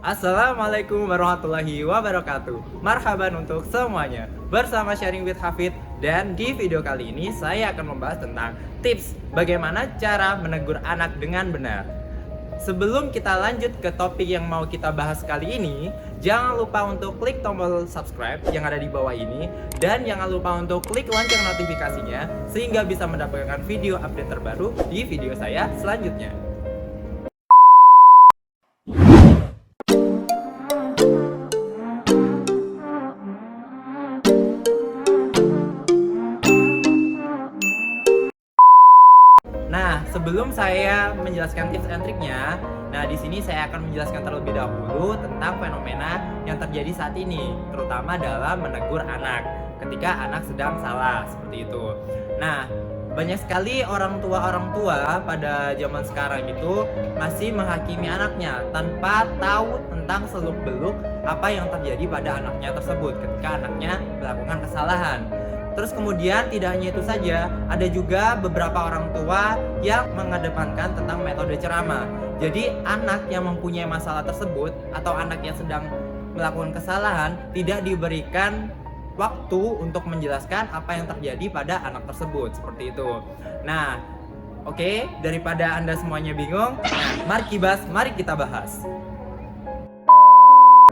Assalamualaikum warahmatullahi wabarakatuh. Marhaban untuk semuanya. Bersama Sharing with Hafid, dan di video kali ini saya akan membahas tentang tips bagaimana cara menegur anak dengan benar. Sebelum kita lanjut ke topik yang mau kita bahas kali ini, jangan lupa untuk klik tombol subscribe yang ada di bawah ini, dan jangan lupa untuk klik lonceng notifikasinya sehingga bisa mendapatkan video update terbaru di video saya selanjutnya. Nah, sebelum saya menjelaskan tips and triknya, di sini saya akan menjelaskan terlebih dahulu tentang fenomena yang terjadi saat ini, terutama dalam menegur anak ketika anak sedang salah, seperti itu. Nah, banyak sekali orang tua pada zaman sekarang itu masih menghakimi anaknya tanpa tahu tentang seluk-beluk apa yang terjadi pada anaknya tersebut ketika anaknya melakukan kesalahan. Terus kemudian tidak hanya itu saja, ada juga beberapa orang tua yang mengedepankan tentang metode ceramah. Jadi anak yang mempunyai masalah tersebut atau anak yang sedang melakukan kesalahan tidak diberikan waktu untuk menjelaskan apa yang terjadi pada anak tersebut, seperti itu. Nah, oke, daripada Anda semuanya bingung, mari kita bahas.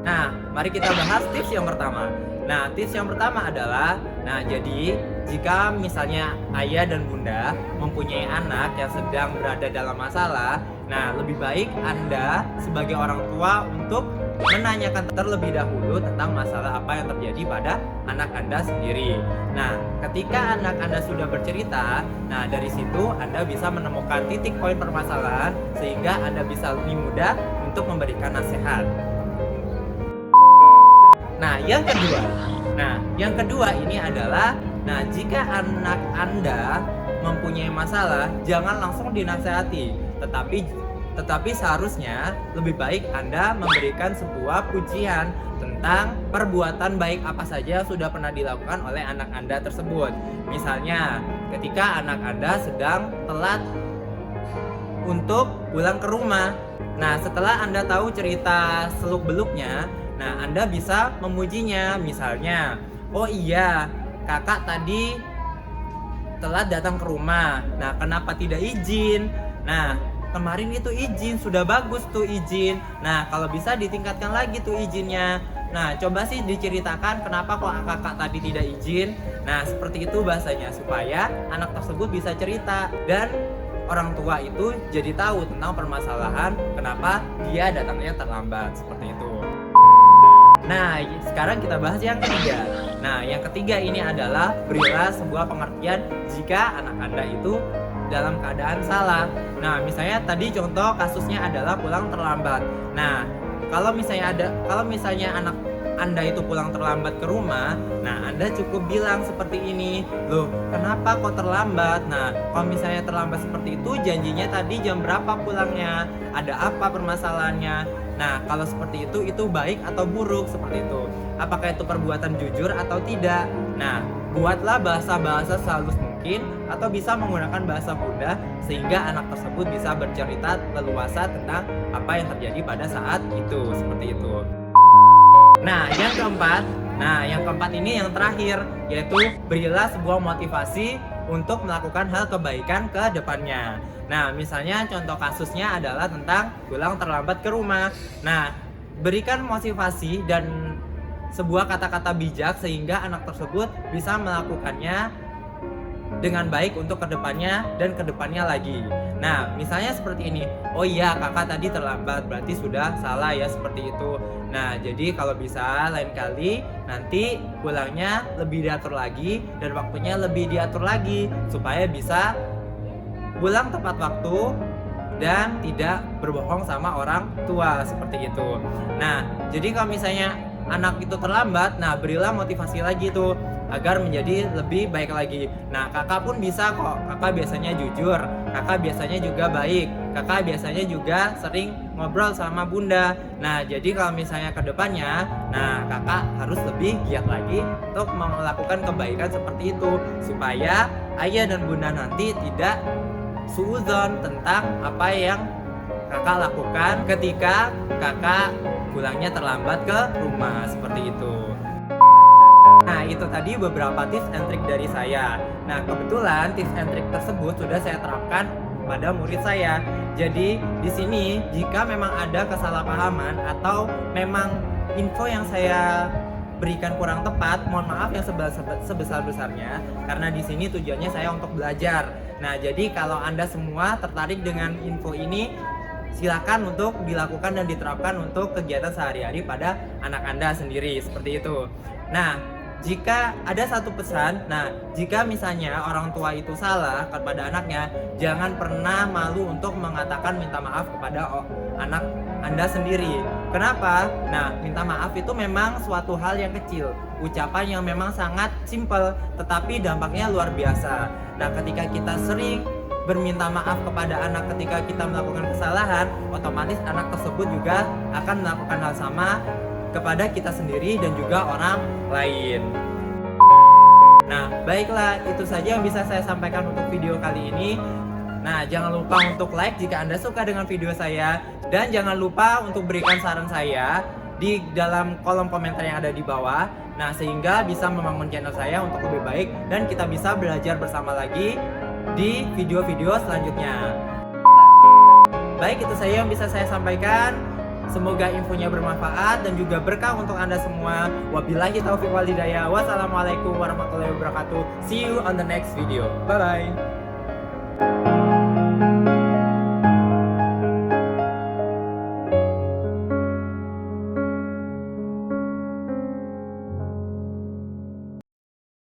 Nah, mari kita bahas tips yang pertama. Nah, tips yang pertama adalah, jadi jika misalnya ayah dan bunda mempunyai anak yang sedang berada dalam masalah, lebih baik Anda sebagai orang tua untuk menanyakan terlebih dahulu tentang masalah apa yang terjadi pada anak Anda sendiri. Nah, ketika anak Anda sudah bercerita, dari situ Anda bisa menemukan titik poin permasalahan sehingga Anda bisa lebih mudah untuk memberikan nasihat. Yang kedua ini adalah, jika anak Anda mempunyai masalah, jangan langsung dinasehati, tetapi seharusnya lebih baik Anda memberikan sebuah pujian tentang perbuatan baik apa saja sudah pernah dilakukan oleh anak Anda tersebut. Misalnya, ketika anak Anda sedang telat untuk pulang ke rumah. Setelah Anda tahu cerita seluk-beluknya, Anda bisa memujinya. Misalnya, oh iya, kakak tadi telat datang ke rumah. Kenapa tidak izin? Kemarin itu izin, sudah bagus tuh izin. Kalau bisa ditingkatkan lagi tuh izinnya. Coba sih diceritakan kenapa kok kakak tadi tidak izin. Seperti itu bahasanya, supaya anak tersebut bisa cerita dan orang tua itu jadi tahu tentang permasalahan kenapa dia datangnya terlambat, seperti itu. Sekarang kita bahas yang ketiga. Yang ketiga ini adalah berilah sebuah pengertian jika anak Anda itu dalam keadaan salah. Misalnya tadi contoh kasusnya adalah pulang terlambat. Kalau misalnya anak Anda itu pulang terlambat ke rumah, Anda cukup bilang seperti ini, loh kenapa kok terlambat? Kalau misalnya terlambat seperti itu, janjinya tadi jam berapa pulangnya? Ada apa permasalahannya? Kalau seperti itu baik atau buruk, seperti itu. Apakah itu perbuatan jujur atau tidak? Buatlah bahasa-bahasa sehalus mungkin atau bisa menggunakan bahasa mudah sehingga anak tersebut bisa bercerita leluasa tentang apa yang terjadi pada saat itu, seperti itu. Yang keempat ini yang terakhir, yaitu berilah sebuah motivasi untuk melakukan hal kebaikan ke depannya. Misalnya contoh kasusnya adalah tentang pulang terlambat ke rumah. Berikan motivasi dan sebuah kata-kata bijak sehingga anak tersebut bisa melakukannya dengan baik untuk kedepannya dan kedepannya lagi. Misalnya seperti ini, oh iya kakak tadi terlambat, berarti sudah salah ya, seperti itu. Jadi kalau bisa lain kali nanti pulangnya lebih diatur lagi dan waktunya lebih diatur lagi supaya bisa pulang tepat waktu dan tidak berbohong sama orang tua, seperti itu. Jadi kalau misalnya anak itu terlambat, berilah motivasi lagi tuh agar menjadi lebih baik lagi. Kakak pun bisa kok, kakak biasanya jujur, kakak biasanya juga baik, kakak biasanya juga sering ngobrol sama bunda. Jadi kalau misalnya ke depannya, kakak harus lebih giat lagi untuk melakukan kebaikan seperti itu supaya ayah dan bunda nanti tidak suudzon tentang apa yang kakak lakukan ketika kakak pulangnya terlambat ke rumah, seperti itu. Nah, itu tadi beberapa tips and trik dari saya. Nah, kebetulan tips and trik tersebut sudah saya terapkan pada murid saya. Jadi, di sini jika memang ada kesalahpahaman atau memang info yang saya berikan kurang tepat, mohon maaf yang sebesar-besarnya, karena di sini tujuannya saya untuk belajar. Nah, jadi kalau Anda semua tertarik dengan info ini, silakan untuk dilakukan dan diterapkan untuk kegiatan sehari-hari pada anak Anda sendiri, seperti itu. Nah, jika ada satu pesan, jika misalnya orang tua itu salah kepada anaknya, jangan pernah malu untuk mengatakan minta maaf kepada anak Anda sendiri. Kenapa? Nah, minta maaf itu memang suatu hal yang kecil, ucapan yang memang sangat simpel, tetapi dampaknya luar biasa. Nah, ketika kita sering berminta maaf kepada anak ketika kita melakukan kesalahan, otomatis anak tersebut juga akan melakukan hal sama kepada kita sendiri dan juga orang lain. Nah, baiklah, itu saja yang bisa saya sampaikan untuk video kali ini. Nah, jangan lupa untuk like jika Anda suka dengan video saya, dan jangan lupa untuk berikan saran saya di dalam kolom komentar yang ada di bawah. Nah, sehingga bisa membangun channel saya untuk lebih baik dan kita bisa belajar bersama lagi di video-video selanjutnya. Baik, itu saja yang bisa saya sampaikan. Semoga infonya bermanfaat dan juga berkah untuk Anda semua. Wabillahi taufiq wal hidayah. Wassalamualaikum warahmatullahi wabarakatuh. See you on the next video. Bye bye.